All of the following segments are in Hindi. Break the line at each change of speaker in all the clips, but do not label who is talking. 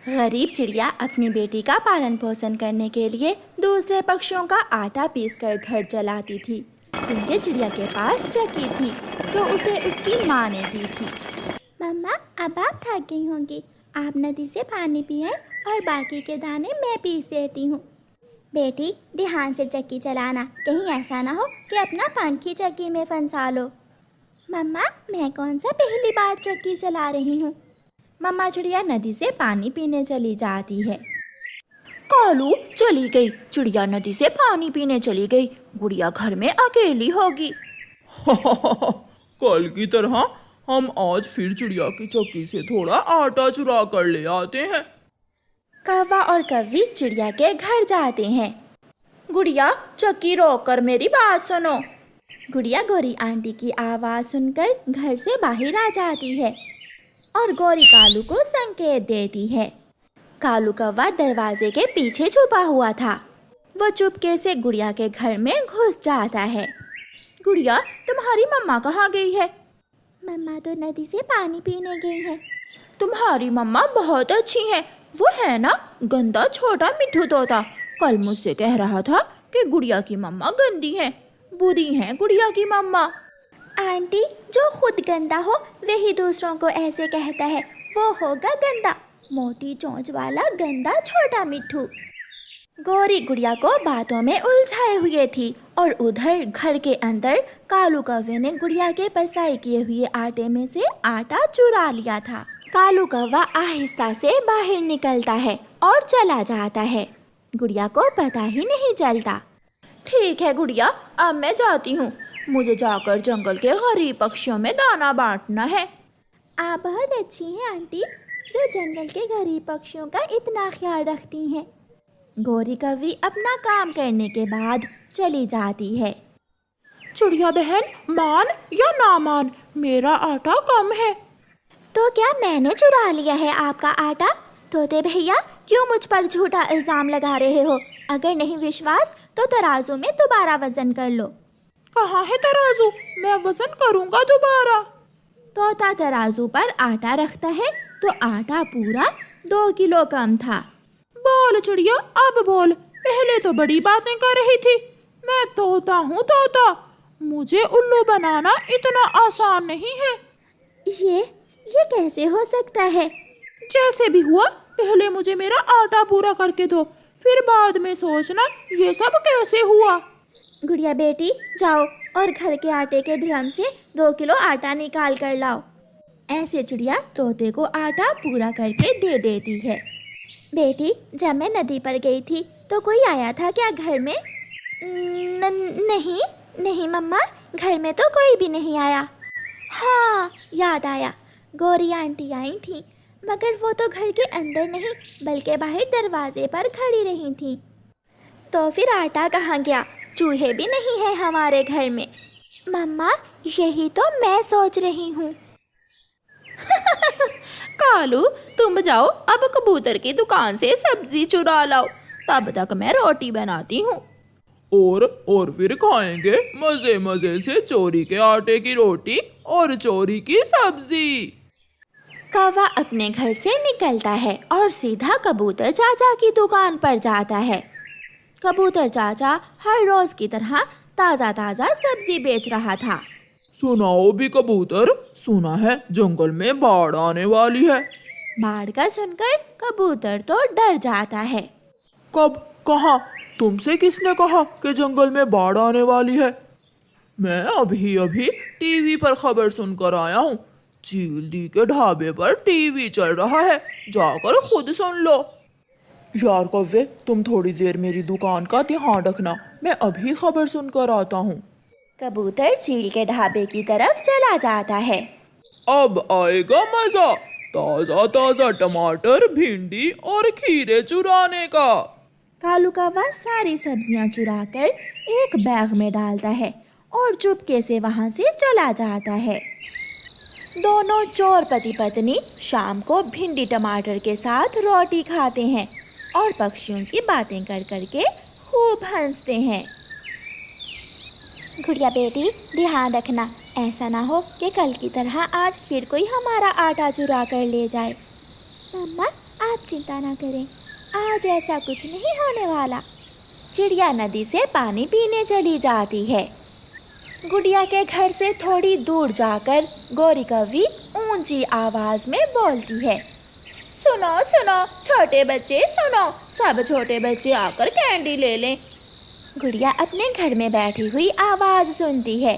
गरीब चिड़िया अपनी बेटी का पालन पोषण करने के लिए दूसरे पक्षियों का आटा पीसकर घर चलाती थी। क्योंकि चिड़िया के पास चक्की थी जो उसे उसकी माँ ने दी थी।
मम्मा, अब आप थक गई होंगी, आप नदी से पानी पिए और बाकी के दाने मैं पीस देती हूँ। बेटी, ध्यान से चक्की चलाना, कहीं ऐसा ना हो कि अपना पंखी चक्की में फंसा लो। मम्मा, मैं कौन सा पहली बार चक्की चला रही हूँ।
मम्मा चिड़िया नदी से पानी पीने चली जाती है। कालू चली गई, चिड़िया नदी से पानी पीने चली गई। गुड़िया घर में अकेली होगी।
कल की तरह हम आज फिर चिड़िया की चक्की से थोड़ा आटा चुरा कर ले आते हैं।
कौवा और कव्वी चिड़िया के घर जाते हैं। गुड़िया, चक्की रोक कर मेरी बात सुनो। गुड़िया गौरी आंटी की आवाज़ सुनकर घर से बाहर आ जाती है और गौरी कालू को संकेत देती है। कालू कौवा दरवाजे के पीछे छुपा हुआ था। वो चुपके से गुड़िया के घर में घुस जाता है। गुड़िया, तुम्हारी मम्मा कहाँ गई है?
मम्मा तो नदी से पानी पीने गई है।
तुम्हारी मम्मा बहुत अच्छी है। वो है ना गंदा छोटा मिट्ठू तोता, कल मुझसे कह रहा था कि गुड़िया की मम्मा गंदी है। बुरी है गुड़िया की मम्मा।
आंटी, जो खुद गंदा हो वही दूसरों को ऐसे कहता है, वो होगा गंदा, मोटी चोंच वाला गंदा छोटा मिट्ठू।
गौरी गुड़िया को बातों में उलझाए हुए थी और उधर घर के अंदर कालू कौवे ने गुड़िया के पसाई किए हुए आटे में से आटा चुरा लिया था। कालू कौवा आहिस्ता से बाहर निकलता है और चला जाता है। गुड़िया को पता ही नहीं चलता। ठीक है गुड़िया, अब मैं जाती हूँ। मुझे जाकर जंगल के गरीब पक्षियों में दाना बांटना है।
आप बहुत अच्छी हैं आंटी, जो जंगल के गरीब पक्षियों का इतना ख्याल रखती हैं।
गौरी कौवी अपना काम करने के बाद चली जाती है।
चिड़िया बहन, मान या ना मान, मेरा आटा कम है।
तो क्या मैंने चुरा लिया है आपका आटा? तोते भैया, क्यों मुझ पर झूठा इल्ज़ाम लगा रहे हो? अगर नहीं विश्वास तो तराजू में दोबारा वजन कर लो।
कहाँ है तराजू? मैं वजन करूँगा दोबारा।
तोता तराजू पर आटा रखता है तो आटा पूरा 2 किलो कम था।
बोल चिड़िया, अब बोल, पहले तो बड़ी बातें कर रही थी। मैं तोता हूँ तोता, मुझे उल्लू बनाना इतना आसान नहीं है।
ये कैसे हो सकता है?
जैसे भी हुआ, पहले मुझे मेरा आटा पूरा करके दो, फिर बाद में सोचना ये सब कैसे हुआ।
गुड़िया बेटी, जाओ और घर के आटे के ड्रम से 2 किलो आटा निकाल कर लाओ।
ऐसे चिड़िया तोते को आटा पूरा करके दे देती है।
बेटी, जब मैं नदी पर गई थी तो कोई आया था क्या घर में? नहीं मम्मा, घर में तो कोई भी नहीं आया। हाँ, याद आया, गौरी आंटी आई थी, मगर वो तो घर के अंदर नहीं बल्कि बाहर दरवाजे पर खड़ी रही थी। तो फिर आटा कहाँ गया? चूहे भी नहीं है हमारे घर में। मम्मा, यही तो मैं सोच रही हूँ।
कालू, तुम जाओ अब कबूतर की दुकान से सब्जी चुरा लाओ, तब तक मैं रोटी बनाती हूँ।
और फिर खाएंगे मजे मजे से चोरी के आटे की रोटी और चोरी की सब्जी।
कौवा अपने घर से निकलता है और सीधा कबूतर चाचा की दुकान पर जाता है। कबूतर चाचा हर रोज की तरह ताज़ा ताज़ा सब्जी बेच रहा था।
सुनाओ भी कबूतर, सुना है जंगल में बाढ़ आने वाली है।
बाढ़ का सुनकर कबूतर तो डर जाता है।
कब, कहाँ, तुमसे किसने कहा कि जंगल में बाढ़ आने वाली है? मैं अभी अभी टीवी पर खबर सुनकर आया हूँ। चील दी के ढाबे पर टीवी चल रहा है, जाकर खुद सुन लो। यार कौवे, तुम थोड़ी देर मेरी दुकान का ध्यान रखना, मैं अभी खबर सुनकर आता हूँ।
कबूतर चील के ढाबे की तरफ चला जाता है।
अब आएगा मजा, ताजा ताजा टमाटर, भिंडी और खीरे चुराने का।
कालू कौवा सारी सब्जियां चुराकर एक बैग में डालता है और चुपके से वहां से चला जाता है। दोनों चोर पति पत्नी शाम को भिंडी टमाटर के साथ रोटी खाते हैं और पक्षियों की बातें कर करके खूब हंसते हैं।
गुड़िया बेटी, ध्यान रखना, ऐसा ना हो कि कल की तरह आज फिर कोई हमारा आटा चुरा कर ले जाए। मम्मा, आप चिंता ना करें, आज ऐसा कुछ नहीं होने वाला।
चिड़िया नदी से पानी पीने चली जाती है। गुड़िया के घर से थोड़ी दूर जाकर गौरी कौवी ऊंची आवाज में बोलती है, सुनो सुनो छोटे बच्चे सुनो, सब छोटे बच्चे आकर कैंडी ले लें। गुड़िया अपने घर में बैठी हुई आवाज सुनती है,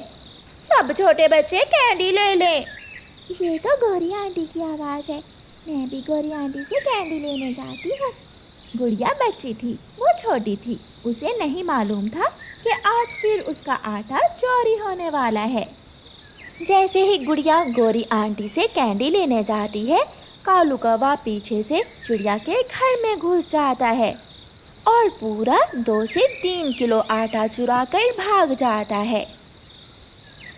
सब छोटे बच्चे कैंडी ले लें।
ये तो गौरी आंटी की आवाज़ है, मैं भी गौरी आंटी से कैंडी लेने जाती हूँ।
गुड़िया बच्ची थी, वो छोटी थी, उसे नहीं मालूम था कि आज फिर उसका आटा चोरी होने वाला है। जैसे ही गुड़िया गौरी आंटी से कैंडी लेने जाती है, कालू कौवा पीछे से चिड़िया के घर में घुस जाता है और पूरा 2 से 3 किलो आटा चुरा कर भाग जाता है।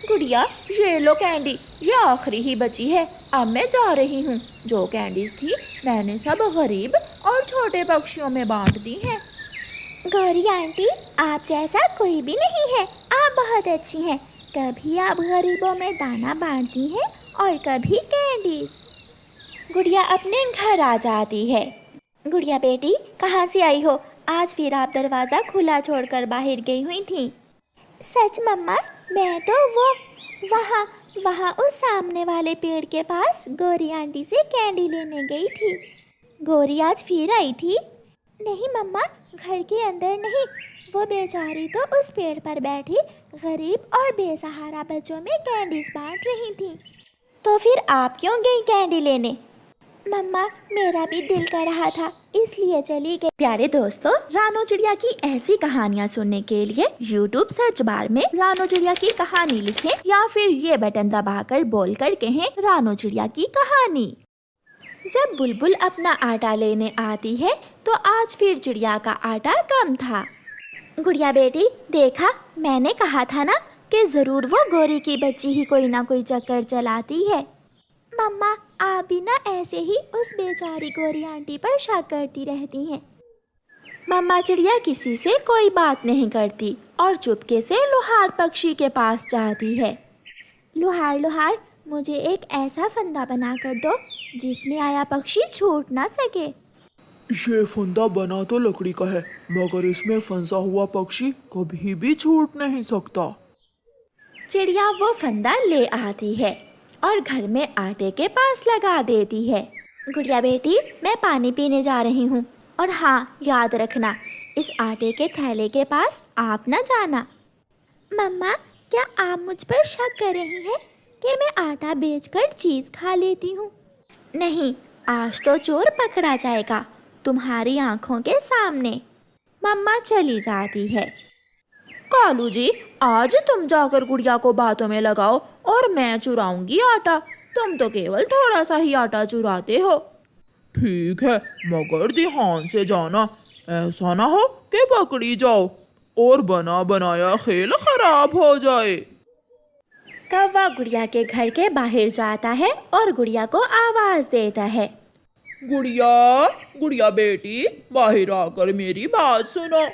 गुड़िया ये लो कैंडी, ये आखिरी ही बची है, अब मैं जा रही हूँ। जो कैंडीज थी मैंने सब गरीब और छोटे पक्षियों में बांट दी हैं।
गौरी आंटी, आप जैसा कोई भी नहीं है, आप बहुत अच्छी हैं। कभी आप गरीबों में दाना बांटती हैं और कभी कैंडीज।
गुड़िया अपने घर आ जाती है।
गुड़िया बेटी, कहाँ से आई हो? आज फिर आप दरवाज़ा खुला छोड़कर बाहर गई हुई थी। सच मम्मा, मैं तो वो वहाँ उस सामने वाले पेड़ के पास गौरी आंटी से कैंडी लेने गई थी। गौरी आज फिर आई थी? नहीं मम्मा, घर के अंदर नहीं, वो बेचारी तो उस पेड़ पर बैठी गरीब और बेसहारा बच्चों में कैंडीज बांट रही थी।
तो फिर आप क्यों गई कैंडी लेने?
मम्मा, मेरा भी दिल कर रहा था, इसलिए चली गई।
प्यारे दोस्तों, रानो चिड़िया की ऐसी कहानियाँ सुनने के लिए YouTube सर्च बार में रानो चिड़िया की कहानी लिखें या फिर ये बटन दबाकर बोलकर कहें रानो चिड़िया की कहानी। जब बुलबुल अपना आटा लेने आती है तो आज फिर चिड़िया का आटा कम था।
गुड़िया बेटी, देखा, मैंने कहा था ना कि ज़रूर वो गौरी की बच्ची ही कोई ना कोई चक्कर चलाती है। मम्मा, आप भी ना ऐसे ही उस बेचारी गौरी आंटी पर शक करती रहती हैं।
मम्मा चिड़िया किसी से कोई बात नहीं करती और चुपके से लोहार पक्षी के पास जाती है।
लोहार, मुझे एक ऐसा फंदा बना कर दो जिसमें आया पक्षी छूट ना सके।
ये फंदा बना तो लकड़ी का है, मगर इसमें फंसा हुआ पक्षी कभी भी छूट नहीं सकता।
चिड़िया वो फंदा ले आती है और घर में आटे के पास लगा देती है।
गुड़िया बेटी, मैं पानी पीने जा रही हूँ, और हाँ, याद रखना, इस आटे के थैले के पास आप न जाना। मम्मा, क्या आप मुझ पर शक कर रही हैं कि मैं आटा बेचकर चीज़ खा लेती हूँ?
नहीं, आज तो चोर पकड़ा जाएगा तुम्हारी आंखों के सामने। मम्मा चली जाती है। कालू जी, आज तुम जाकर गुड़िया को बातों में लगाओ और मैं चुराऊंगी आटा। तुम तो केवल थोड़ा सा ही आटा चुराते हो।
ठीक है, मगर ध्यान से जाना, ऐसा ना हो कि पकड़ी जाओ और बना बनाया खेल खराब हो जाए।
कौवा गुड़िया के घर के बाहर जाता है और गुड़िया को आवाज देता है,
गुड़िया बेटी, बाहर आकर मेरी बात सुनो।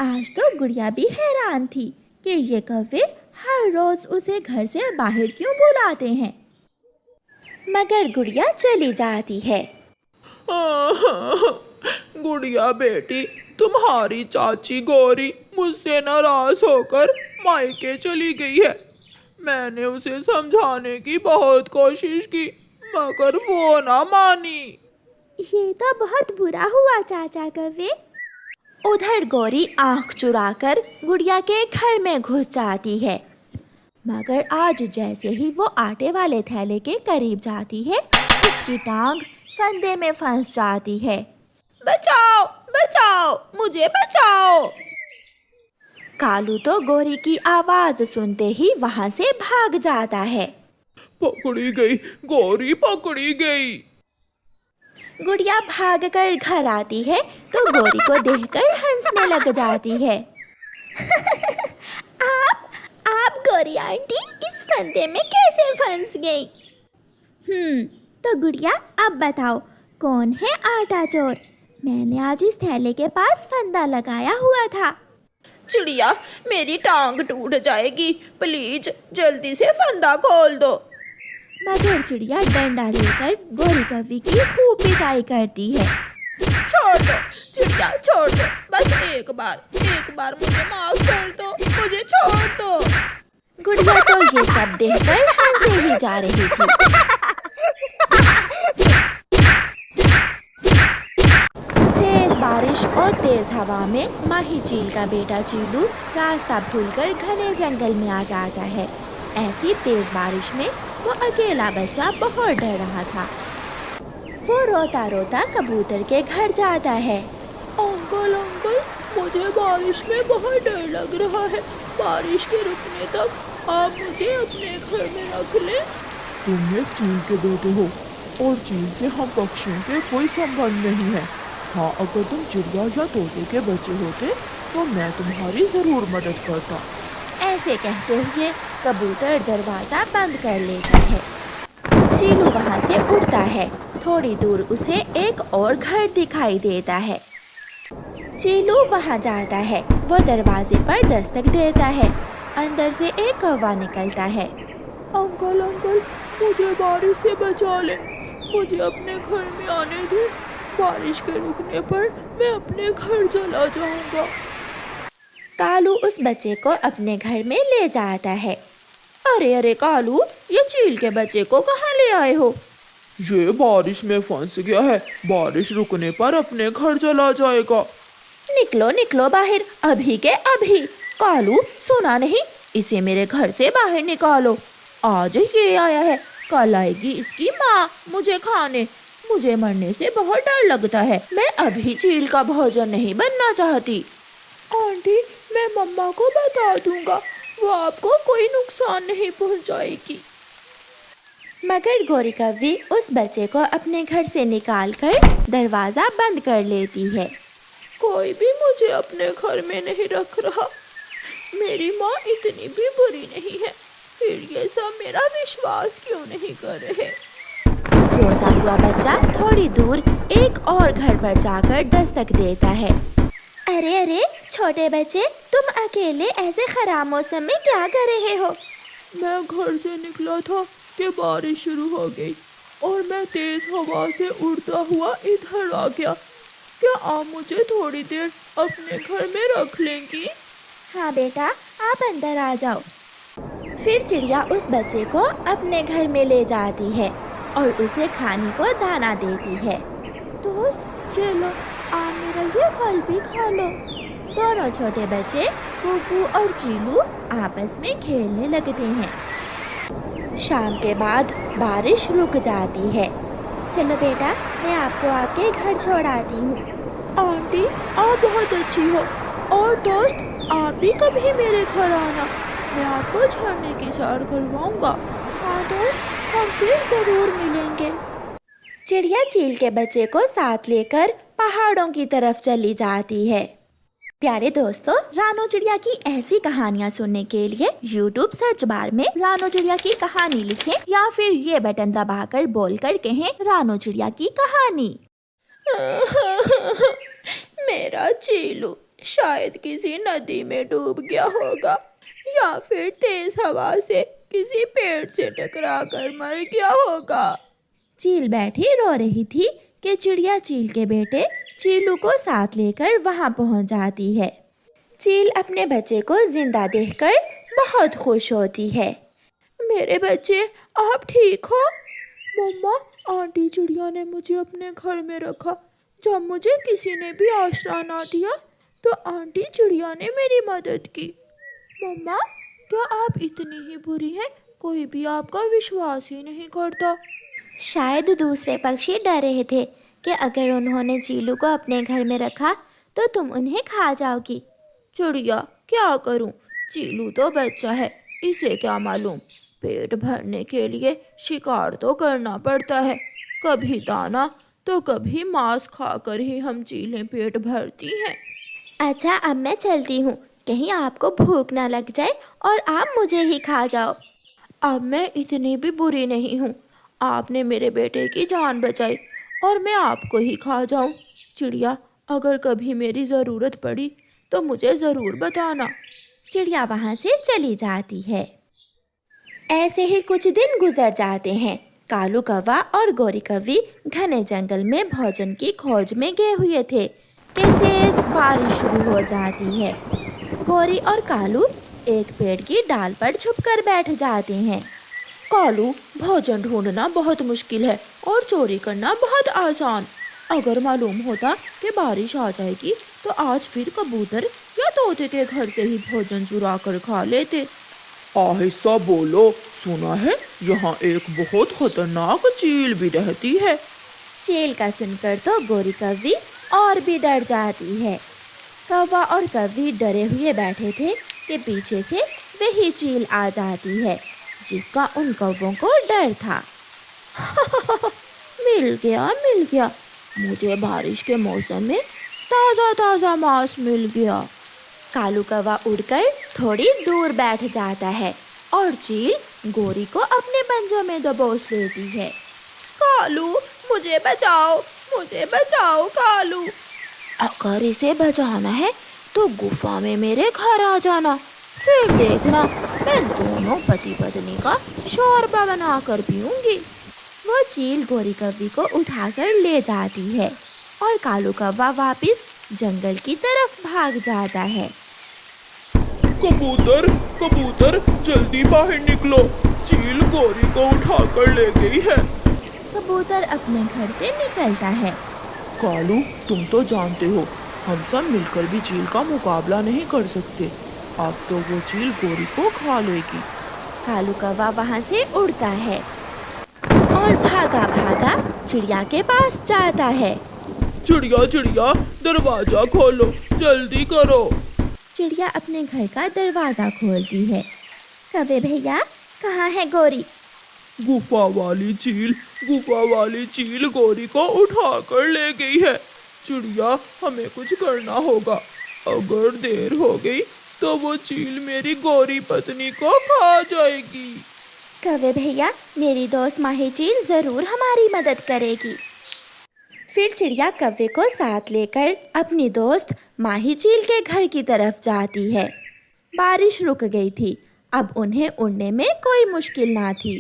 आज तो गुड़िया भी हैरान थी कि ये कौवे हर रोज उसे घर से बाहर क्यों बुलाते हैं, मगर गुड़िया चली जाती है।
गुड़िया बेटी, तुम्हारी चाची गौरी मुझसे नाराज होकर मायके चली गई है। मैंने उसे समझाने की बहुत कोशिश की, मगर वो ना मानी।
ये तो बहुत बुरा हुआ चाचा कौवे।
उधर गौरी आंख चुराकर गुड़िया के घर में घुस जाती है, मगर आज जैसे ही वो आटे वाले थैले के करीब जाती है, उसकी टांग फंदे में फंस जाती है। बचाओ बचाओ, मुझे बचाओ। कालू तो गौरी की आवाज सुनते ही वहां से भाग जाता है।
पकड़ी गई, गौरी पकड़ी गई।
गुड़िया भागकर घर आती है तो गौरी को देखकर हंसने लग जाती है।
आप गौरी आंटी इस फंदे में कैसे फंस गई? तो गुड़िया, अब बताओ, कौन है आटा चोर? मैंने आज इस थैले के पास फंदा लगाया हुआ था।
चिड़िया, मेरी टांग टूट जाएगी, प्लीज जल्दी से फंदा खोल दो।
मगर चिड़िया डंडा लेकर गोरी कौवी की खूब पिटाई करती है।
छोड़ दो चिड़िया, छोड़ दो, बस एक बार मुझे माफ कर दो, मुझे छोड़ दो।
गुड़िया तो ये सब देखकर हंसे ही जा रही थी। तेज बारिश और तेज हवा में माही चील का बेटा चीलू रास्ता भूलकर घने जंगल में आ जाता है। ऐसी तेज बारिश में वो अकेला बच्चा बहुत डर रहा था। वो रोता रोता कबूतर के घर जाता है।
अंकल अंकल, मुझे बारिश में बहुत डर लग रहा है। बारिश के रुकने तक आप मुझे अपने घर में रख लें। तुम एक चील के बेटे हो और चील से हम पक्षियों के कोई संबंध नहीं है। हाँ, अगर तुम चिड़िया या तोते के बच्चे होते तो मैं तुम्हारी जरूर मदद करता।
ऐसे कहते हुए कबूतर दरवाजा बंद कर लेता है। चीलू वहाँ से उड़ता है। थोड़ी दूर उसे एक और घर दिखाई देता है। चीलू वहाँ जाता है। वो दरवाजे पर दस्तक देता है। अंदर से एक कौवा निकलता है।
अंकल अंकल, मुझे बारिश से बचा ले, मुझे अपने घर में आने दे। बारिश के रुकने पर मैं अपने घर चला जाऊंगा।
कालू उस बच्चे को अपने घर में ले जाता है।
अरे अरे कालू, ये चील के बच्चे को कहाँ ले आए हो?
ये बारिश में फंस गया है, बारिश रुकने पर अपने घर चला जाएगा।
निकलो निकलो बाहर, अभी के अभी। कालू, सुना नहीं? इसे मेरे घर से बाहर निकालो। आज ये आया है, कल आएगी इसकी माँ मुझे खाने। मुझे मरने से बहुत डर लगता है। मैं अभी चील का भोजन नहीं बनना चाहती।
आंटी, मैं मम्मा को बता दूंगा, वो आपको कोई नुकसान नहीं पहुंचाएगी।
मगर गोरी कौवी उस बच्चे को अपने घर से निकालकर दरवाजा बंद कर लेती है।
कोई भी मुझे अपने घर में नहीं रख रहा। मेरी माँ इतनी भी बुरी नहीं है, फिर ये सब मेरा विश्वास क्यों नहीं कर रहे?
रोता हुआ बच्चा थोड़ी दूर एक और घर पर जाकर दस्तक देता है। अरे अरे छोटे बच्चे, तुम अकेले ऐसे खराब मौसम में क्या कर रहे हो?
मैं घर से निकला था कि बारिश शुरू हो गई और मैं तेज हवा से उड़ता हुआ इधर आ गया। क्या आप मुझे थोड़ी देर अपने घर में रख लेंगी?
हाँ बेटा, आप अंदर आ जाओ। फिर चिड़िया उस बच्चे को अपने घर में ले जाती है और उसे खाने को दाना देती है। दोस्त ये लो, आप मेरा ये फल भी खा लो। दोनों छोटे बच्चे कुकू और चीलू आपस में खेलने लगते हैं। शाम के बाद बारिश रुक जाती है। चलो बेटा, मैं आपको आपके घर छोड़ आती हूँ।
आंटी, आप बहुत अच्छी हो। और दोस्त, आप भी कभी मेरे घर आना, मैं आपको झरने की सैर करवाऊंगा।
हाँ दोस्त, हम फिर जरूर मिलेंगे। चिड़िया चील के बच्चे को साथ लेकर पहाड़ों की तरफ चली जाती है। प्यारे दोस्तों, रानो चिड़िया की ऐसी कहानियाँ सुनने के लिए YouTube सर्च बार में रानो चिड़िया की कहानी लिखें या फिर ये बटन दबाकर बोलकर कहें रानो चिड़िया की कहानी।
मेरा चीलू शायद किसी नदी में डूब गया होगा या फिर तेज हवा से किसी पेड़ से टकरा कर मर गया होगा।
चील बैठी रो रही थी कि चिड़िया चील के बेटे चीलू को साथ लेकर वहां पहुंच जाती है। चील अपने बच्चे को जिंदा देखकर बहुत खुश होती है।
मेरे बच्चे, आप ठीक हो? मम्मा, आंटी चिड़िया ने मुझे अपने घर में रखा। जब मुझे किसी ने भी आश्रय ना दिया तो आंटी चिड़िया ने मेरी मदद की। मम्मा, क्या आप इतनी ही बुरी हैं? कोई भी आपका विश्वास ही नहीं करता।
शायद दूसरे पक्षी डर रहे थे कि अगर उन्होंने चीलू को अपने घर में रखा तो तुम उन्हें खा जाओगी।
चिड़िया, क्या करूं? चीलू तो बच्चा है, इसे क्या मालूम। पेट भरने के लिए शिकार तो करना पड़ता है। कभी दाना तो कभी मांस खाकर ही हम चीलें पेट भरती हैं।
अच्छा, अब मैं चलती हूँ, कहीं आपको भूख ना लग जाए और आप मुझे ही खा जाओ।
अब मैं इतनी भी बुरी नहीं हूँ। आपने मेरे बेटे की जान बचाई और मैं आपको ही खा जाऊं। चिड़िया, अगर कभी मेरी ज़रूरत पड़ी तो मुझे ज़रूर बताना।
चिड़िया वहाँ से चली जाती है।
ऐसे ही कुछ दिन गुजर जाते हैं। कालू कौवा और गोरी कौवी घने जंगल में भोजन की खोज में गए हुए थे कि तेज बारिश शुरू हो जाती है। गोरी और कालू एक पेड़ की डाल पर छुपकर बैठ जाते हैं। कालू, भोजन ढूंढना बहुत मुश्किल है और चोरी करना बहुत आसान। अगर मालूम होता कि बारिश आ जाएगी तो आज फिर कबूतर या तोते के घर से ही भोजन चुरा कर खा लेते।
आहिस्ता बोलो, सुना है यहाँ एक बहुत खतरनाक चील भी रहती है।
चील का सुनकर तो गोरी कौवी और भी डर जाती है। कौवा और कौवी डरे हुए बैठे थे कि पीछे से वही चील आ जाती है जिसका उन कौवों को डर था। मिल गया, मुझे बारिश के मौसम में ताज़ा ताज़ा मांस मिल गया। कालू कौवा उड़कर थोड़ी दूर बैठ जाता है और चील गोरी को अपने पंजों में दबोच लेती है। कालू, मुझे बचाओ कालू। अगर इसे बचाना है तो गुफा में मेरे घर आ जाना, फिर देखना मैं दोनों पति पत्नी का शोरबा बनाकर पीऊंगी। वो चील गोरी कौवी को उठाकर ले जाती है और कालू कौवा वापस जंगल की तरफ भाग जाता है।
कबूतर, जल्दी बाहर निकलो, चील गोरी को उठाकर ले गई है।
कबूतर अपने घर से निकलता है।
कालू, तुम तो जानते हो हम सब मिलकर भी चील का मुकाबला नहीं कर सकते। अब तो वो चील गोरी को खा लेगी।
कालू कौवा वहाँ से उड़ता है और भागा चिड़िया के पास जाता है।
चिड़िया, दरवाजा खोलो, जल्दी करो।
चिड़िया अपने घर का दरवाजा खोलती है। कौवे भैया, कहाँ है गोरी?
गुफा वाली चील गोरी को उठाकर ले गई है। चिड़िया, हमें कुछ करना होगा। अगर देर हो गई तो वो चील मेरी गोरी पत्नी को खा जाएगी।
कौवे भैया, मेरी दोस्त माही चील जरूर हमारी मदद करेगी। फिर चिड़िया कौवे को साथ लेकर अपनी दोस्त माही चील के घर की तरफ जाती है। बारिश रुक गई थी, अब उन्हें उड़ने में कोई मुश्किल ना थी।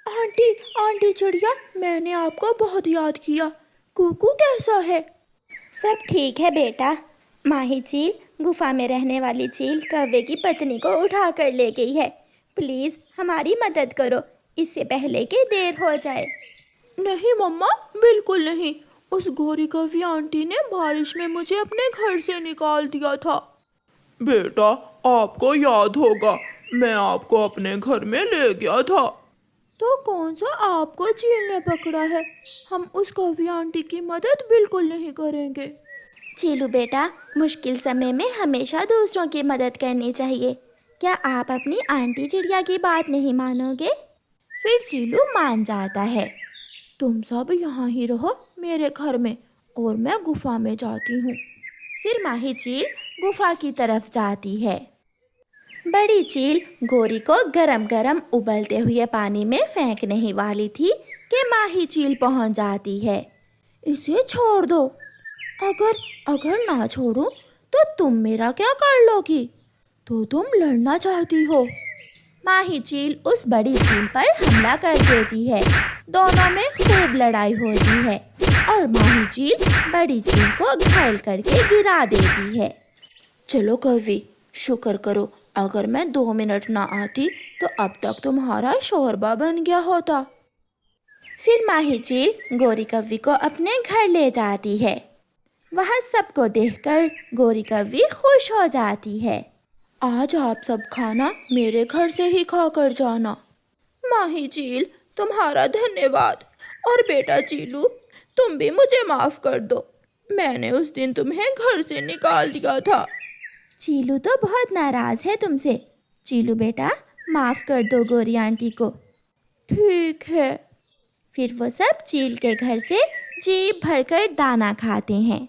आंटी चिड़िया, मैंने आपको बहुत याद किया। कुकू कैसा है?
सब ठीक है बेटा। माही चील, गुफा में रहने वाली चील कौवे की पत्नी को उठा कर ले गई है। प्लीज़ हमारी मदद करो, इससे पहले कि देर हो जाए।
नहीं मम्मा, बिल्कुल नहीं। उस गोरी कौवी आंटी ने बारिश में मुझे अपने घर से निकाल दिया था।
बेटा, आपको याद होगा, मैं आपको अपने घर में ले गया था।
तो कौन सा आपको चील ने पकड़ा है? हम उस कौवी आंटी की मदद बिल्कुल नहीं करेंगे।
चीलू बेटा, मुश्किल समय में हमेशा दूसरों की मदद करनी चाहिए। क्या आप अपनी आंटी चिड़िया की बात नहीं मानोगे?
फिर चीलू मान जाता है। तुम सब यहाँ ही रहो मेरे घर में और मैं गुफा में जाती हूँ। फिर माही चील गुफा की तरफ जाती है। बड़ी चील गोरी को गरम गरम उबलते हुए पानी में फेंकने ही वाली थी कि माही चील पहुँच जाती है। इसे छोड़ दो। अगर ना छोड़ूं तो तुम मेरा क्या कर लोगी? तो तुम लड़ना चाहती हो? माही चील उस बड़ी चील पर हमला कर देती है। दोनों में खूब लड़ाई होती है और माही चील बड़ी चील को घायल करके गिरा देती है। चलो कौवी, शुक्र करो, अगर मैं 2 मिनट ना आती तो अब तक तुम्हारा शोरबा बन गया होता। फिर माही चील गोरी कौवी को अपने घर ले जाती है। वहाँ सबको देखकर गोरी कौवी खुश हो जाती है। आज आप सब खाना मेरे घर से ही खा कर जाना। माही चील, तुम्हारा धन्यवाद। और बेटा चीलू, तुम भी मुझे माफ़ कर दो। मैंने उस दिन तुम्हें घर से निकाल दिया था।
चीलू तो बहुत नाराज़ है तुमसे। चीलू बेटा, माफ़ कर दो गोरी आंटी को।
ठीक है।
फिर वो सब चील के घर से जी भरकर दाना खाते हैं।